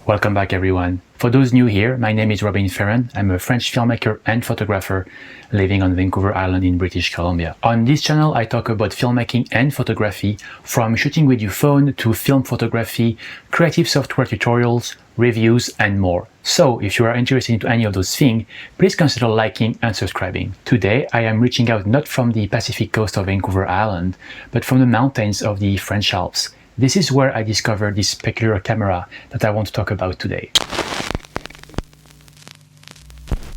Welcome back everyone. For those new here, my name is Robin Ferran. I'm a French filmmaker and photographer living on Vancouver Island in British Columbia. On this channel, I talk about filmmaking and photography, from shooting with your phone to film photography, creative software tutorials, reviews, and more. So if you are interested into any of those things, please consider liking and subscribing. Today, I am reaching out not from the Pacific coast of Vancouver Island, but from the mountains of the French Alps. This is where I discovered this peculiar camera that I want to talk about today.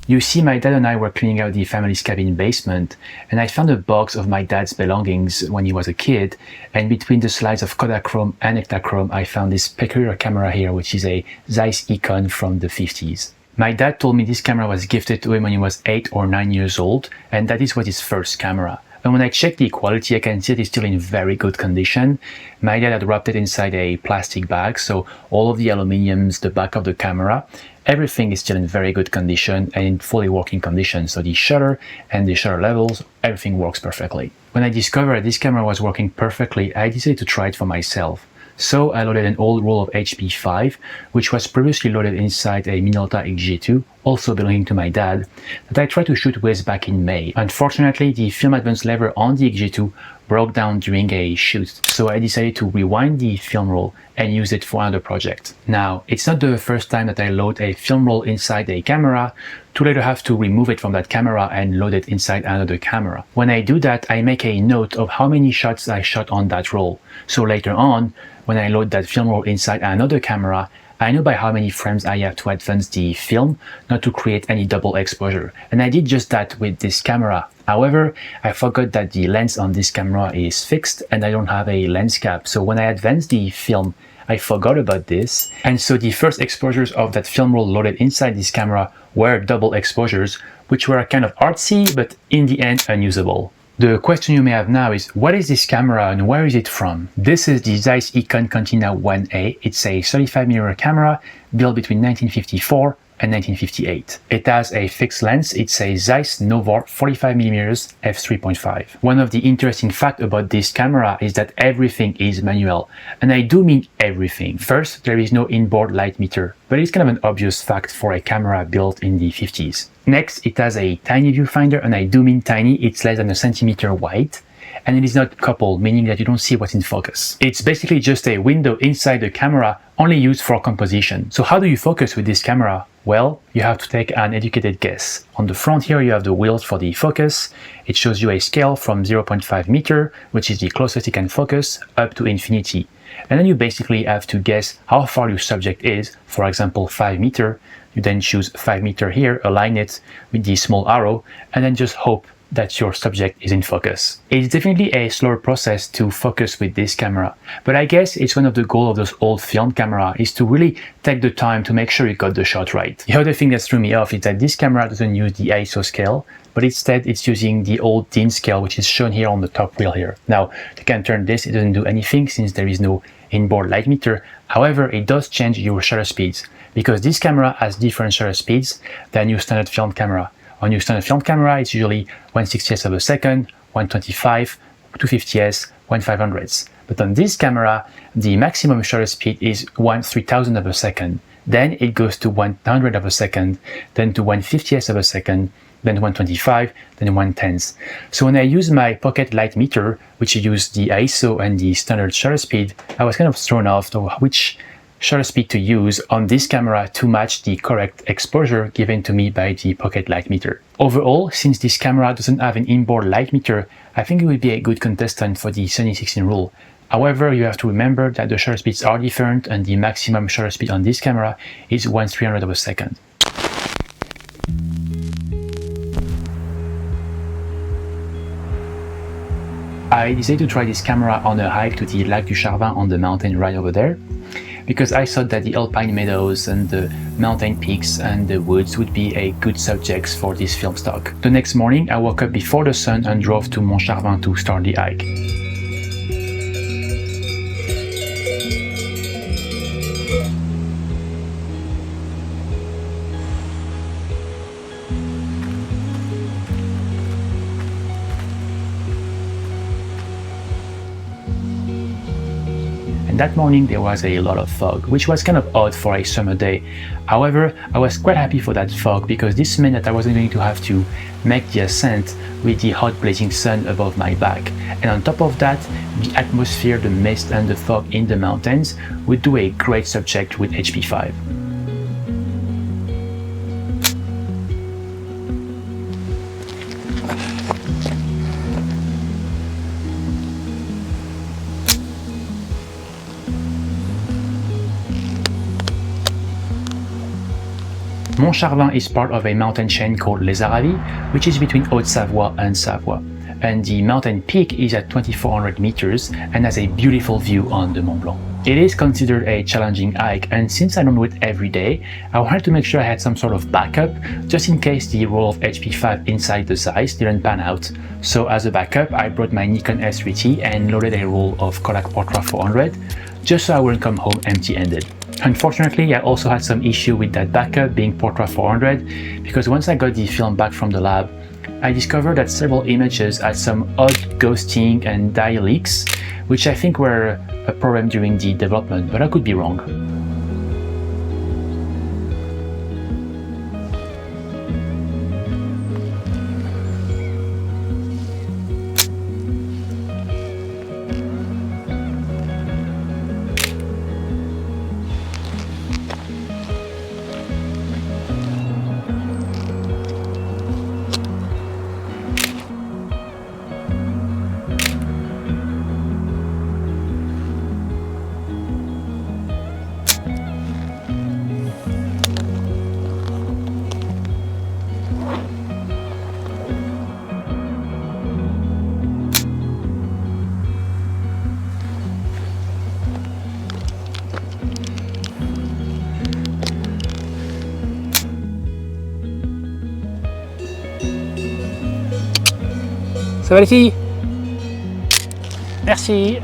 You see, my dad and I were cleaning out the family's cabin basement, and I found a box of my dad's belongings when he was a kid, and between the slides of Kodachrome and Ektachrome, I found this peculiar camera here, which is a Zeiss Ikon from the 50s. My dad told me this camera was gifted to him when he was 8 or 9 years old, and that was his first camera. And when I checked the quality, I can see it is still in very good condition. My dad had wrapped it inside a plastic bag, so all of the aluminiums, the back of the camera, everything is still in very good condition and in fully working condition. So the shutter and the shutter levels, everything works perfectly. When I discovered this camera was working perfectly, I decided to try it for myself. So I loaded an old roll of HP5, which was previously loaded inside a Minolta XG2, also belonging to my dad, that I tried to shoot with back in May. Unfortunately, the film advance lever on the XG2 broke down during a shoot, so I decided to rewind the film roll and use it for another project. Now, it's not the first time that I load a film roll inside a camera to later have to remove it from that camera and load it inside another camera. When I do that, I make a note of how many shots I shot on that roll. So later on, when I load that film roll inside another camera, I know by how many frames I have to advance the film, not to create any double exposure. And I did just that with this camera. However, I forgot that the lens on this camera is fixed and I don't have a lens cap. So when I advance the film, I forgot about this. And so the first exposures of that film roll loaded inside this camera were double exposures, which were kind of artsy, but in the end unusable. The question you may have now is, what is this camera and where is it from? This is the Zeiss Ikon Contina 1A. It's a 35mm camera built between 1954 and 1958. It has a fixed lens. It's a Zeiss Novor 45mm f3.5. One of the interesting facts about this camera is that everything is manual. And I do mean everything. First, there is no inboard light meter, but it's kind of an obvious fact for a camera built in the 50s. Next, it has a tiny viewfinder, and I do mean tiny. It's less than a centimeter wide. And it is not coupled, meaning that you don't see what's in focus. It's basically just a window inside the camera, only used for composition. So how do you focus with this camera? Well, you have to take an educated guess. On the front here, you have the wheels for the focus. It shows you a scale from 0.5 meter, which is the closest it can focus, up to infinity. And then you basically have to guess how far your subject is. For example, 5 meter. You then choose 5 meter here, align it with the small arrow, and then just hope that your subject is in focus. It's definitely a slower process to focus with this camera, but I guess it's one of the goals of those old film camera is to really take the time to make sure you got the shot right. The other thing that threw me off is that this camera doesn't use the ISO scale, but instead it's using the old DIN scale, which is shown here on the top wheel here. Now, you can turn this, it doesn't do anything since there is no inboard light meter. However, it does change your shutter speeds, because this camera has different shutter speeds than your standard film camera. On your standard film camera, it's usually 1/60th of a second, 125, 250th, 1/500th. But on this camera, the maximum shutter speed is 1/3000th of a second. Then it goes to 100th of a second, then to 1/50th of a second, then 125, then 1/10th. So when I use my pocket light meter, which use the ISO and the standard shutter speed, I was kind of thrown off to which shutter speed to use on this camera to match the correct exposure given to me by the pocket light meter. Overall, since this camera doesn't have an inboard light meter, I think it would be a good contestant for the Sunny 16 rule. However, you have to remember that the shutter speeds are different and the maximum shutter speed on this camera is 1/300th of a second. I decided to try this camera on a hike to the Lac du Charvin on the mountain right over there. because I thought that the alpine meadows and the mountain peaks and the woods would be a good subjects for this film stock. The next morning I woke up before the sun and drove to Mont Charvin to start the hike. That morning there was a lot of fog, which was kind of odd for a summer day. However, I was quite happy for that fog because this meant that I wasn't going to have to make the ascent with the hot blazing sun above my back. And on top of that, the atmosphere, the mist and the fog in the mountains would do a great subject with HP5. Mont Charvin is part of a mountain chain called Les Aravis, which is between Haute-Savoie and Savoie. And the mountain peak is at 2,400 meters and has a beautiful view on the Mont Blanc. It is considered a challenging hike, and since I don't do it every day, I wanted to make sure I had some sort of backup, just in case the roll of HP5 inside the Zeiss didn't pan out. So as a backup, I brought my Nikon S3T and loaded a roll of Kodak Portra 400, just so I wouldn't come home empty-handed. Unfortunately, I also had some issue with that backup being Portra 400, because once I got the film back from the lab, I discovered that several images had some odd ghosting and dye leaks, which I think were a problem during the development, but I could be wrong. Ça va les filles? Merci.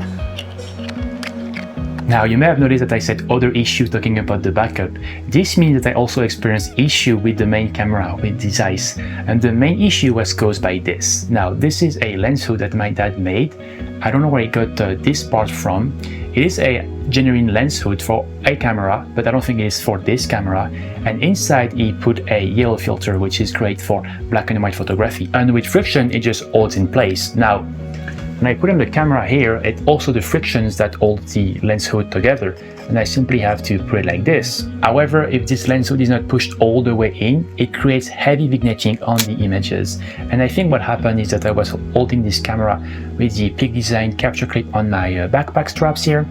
Now you may have noticed that I said other issue talking about the backup. This means that I also experienced issue with the main camera, with the Zeiss, and the main issue was caused by this. Now this is a lens hood that my dad made. I don't know where he got this part from. It is a genuine lens hood for a camera, but I don't think it is for this camera. And inside he put a yellow filter, which is great for black and white photography. And with friction, it just holds in place. Now, when I put on the camera here, it's also the frictions that hold the lens hood together. And I simply have to put it like this. However, if this lens hood is not pushed all the way in, it creates heavy vignetting on the images. And I think what happened is that I was holding this camera with the Peak Design capture clip on my backpack straps here.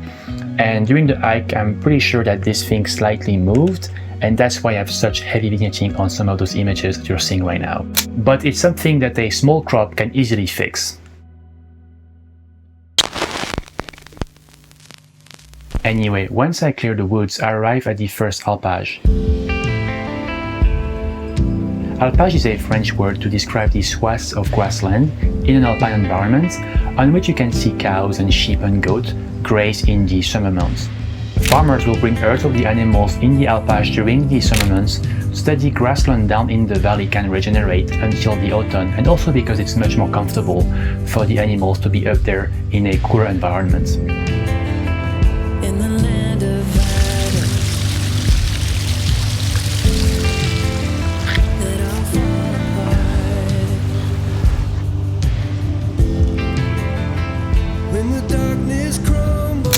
And during the hike, I'm pretty sure that this thing slightly moved, and that's why I have such heavy vignetting on some of those images that you're seeing right now. But it's something that a small crop can easily fix. Anyway, once I clear the woods, I arrive at the first alpage. Alpage is a French word to describe the swaths of grassland in an alpine environment on which you can see cows and sheep and goats graze in the summer months. Farmers will bring earth of the animals in the alpage during the summer months so that the grassland down in the valley can regenerate until the autumn, and also because it's much more comfortable for the animals to be up there in a cooler environment. In the land of Adam, that all fall apart. When the darkness crumbles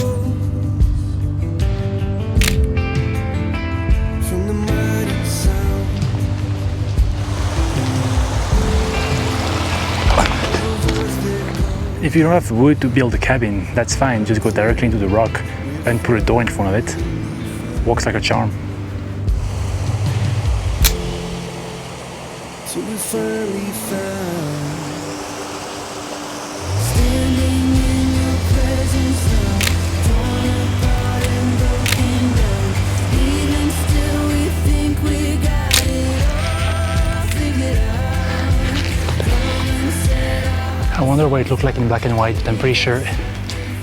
from the mighty sound. If you don't have wood to build a cabin, that's fine, just go directly into the rock and put a door in front of it. Works like a charm. So we finally found standing in your presence now, torn apart and broken wonder what it looked like in black and white, but I'm pretty sure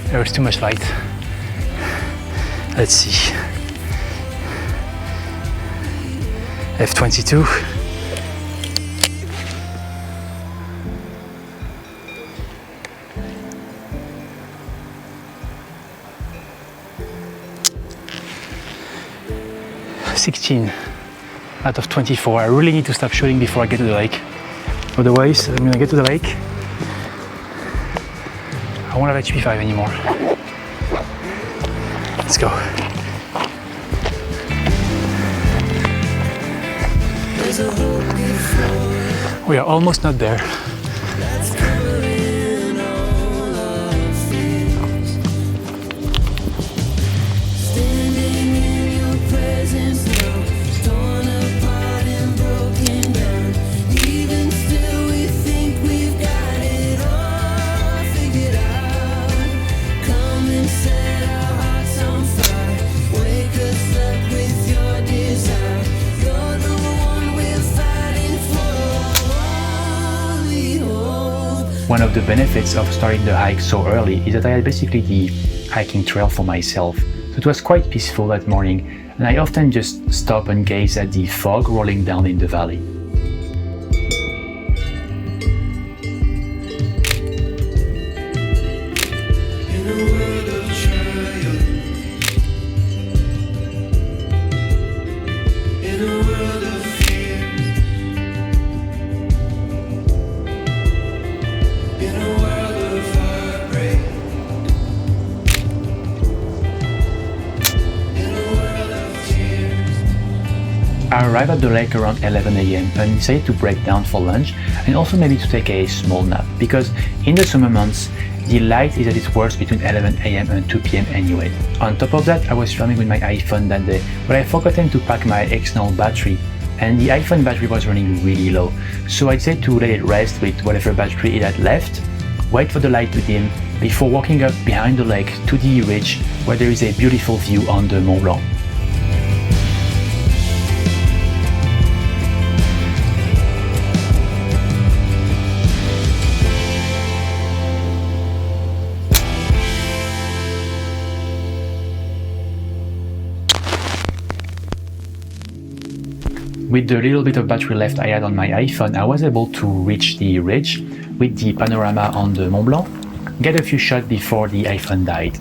there was too much light. Let's see. F22. (16 out of 24. I really need to stop shooting before I get to the lake. Otherwise, I'm gonna get to the lake. I won't have HP5 anymore. Let's go. We are almost not there. One of the benefits of starting the hike so early is that I had basically the hiking trail for myself. So it was quite peaceful that morning, and I often just stop and gaze at the fog rolling down in the valley. I arrived at the lake around 11 AM and decided to break down for lunch and also maybe to take a small nap, because in the summer months the light is at its worst between 11 AM and 2 PM anyway. On top of that, I was filming with my iPhone that day, but I forgotten to pack my external battery, and the iPhone battery was running really low, so I decided to let it rest with whatever battery it had left, wait for the light to dim before walking up behind the lake to the ridge where there is a beautiful view on the Mont Blanc. With the little bit of battery left I had on my iPhone, I was able to reach the ridge with the panorama on the Mont Blanc, get a few shots before the iPhone died.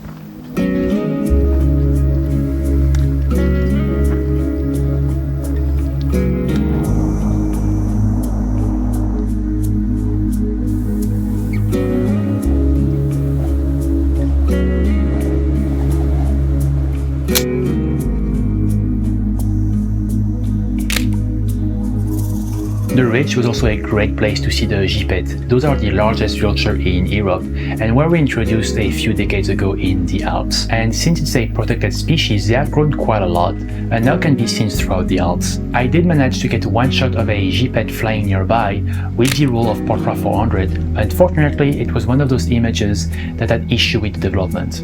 The ridge was also a great place to see the gypaètes. Those are the largest vulture in Europe and were introduced a few decades ago in the Alps. And since it's a protected species, they have grown quite a lot and now can be seen throughout the Alps. I did manage to get one shot of a gypaète flying nearby with the roll of Portra 400. Unfortunately, it was one of those images that had issue with the development.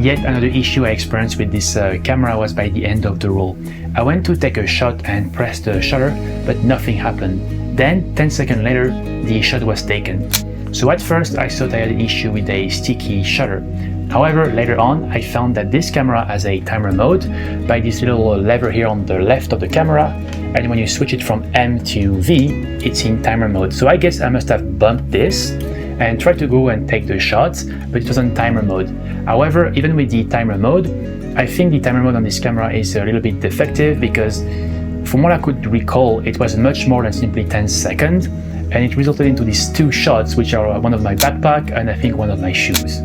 Yet another issue I experienced with this camera was by the end of the roll. I went to take a shot and press the shutter, but nothing happened. Then 10 seconds later, the shot was taken. So at first I thought I had an issue with a sticky shutter. However, later on I found that this camera has a timer mode by this little lever here on the left of the camera, and when you switch it from M to V, it's in timer mode. So I guess I must have bumped this and tried to go and take the shots, but it was on timer mode. However, even with the timer mode, I think the timer mode on this camera is a little bit defective, because from what I could recall, it was much more than simply 10 seconds, and it resulted into these two shots, which are one of my backpack and I think one of my shoes.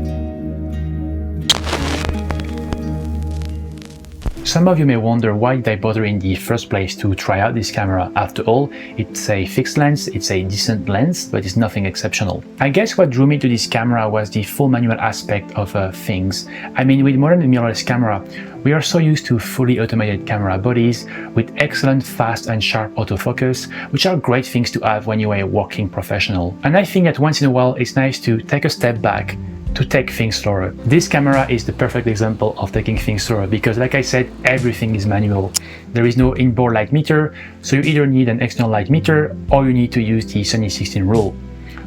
Some of you may wonder why did I bother in the first place to try out this camera. After all, it's a fixed lens, it's a decent lens, but it's nothing exceptional. I guess what drew me to this camera was the full manual aspect of things. I mean, with modern mirrorless camera, we are so used to fully automated camera bodies with excellent fast and sharp autofocus, which are great things to have when you are a working professional. And I think that once in a while it's nice to take a step back, to take things slower. This camera is the perfect example of taking things slower because, like I said, everything is manual. There is no inboard light meter, so you either need an external light meter or you need to use the Sunny 16 rule.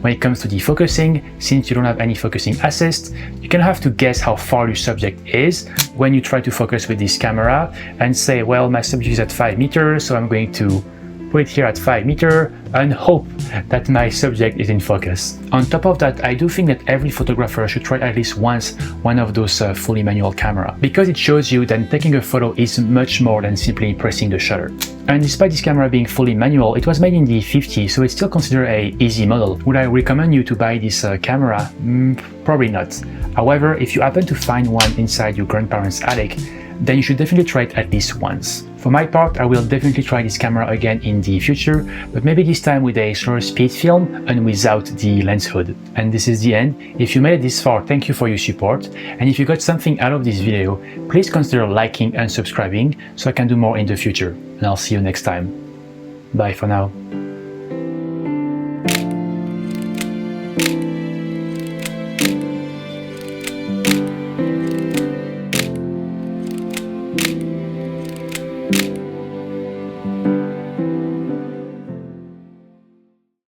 When it comes to defocusing, since you don't have any focusing assist, you can have to guess how far your subject is when you try to focus with this camera and say, well, my subject is at 5 meters, so I'm going to put it here at 5 meters and hope that my subject is in focus. On top of that, I do think that every photographer should try at least once one of those fully manual camera, because it shows you that taking a photo is much more than simply pressing the shutter. And despite this camera being fully manual, it was made in the 50s, so it's still considered an easy model. Would I recommend you to buy this camera? Probably not. However, if you happen to find one inside your grandparents' attic, then you should definitely try it at least once. For my part, I will definitely try this camera again in the future, but maybe this time with a slower speed film and without the lens hood. And this is the end. If you made it this far, thank you for your support. And if you got something out of this video, please consider liking and subscribing so I can do more in the future. And I'll see you next time. Bye for now.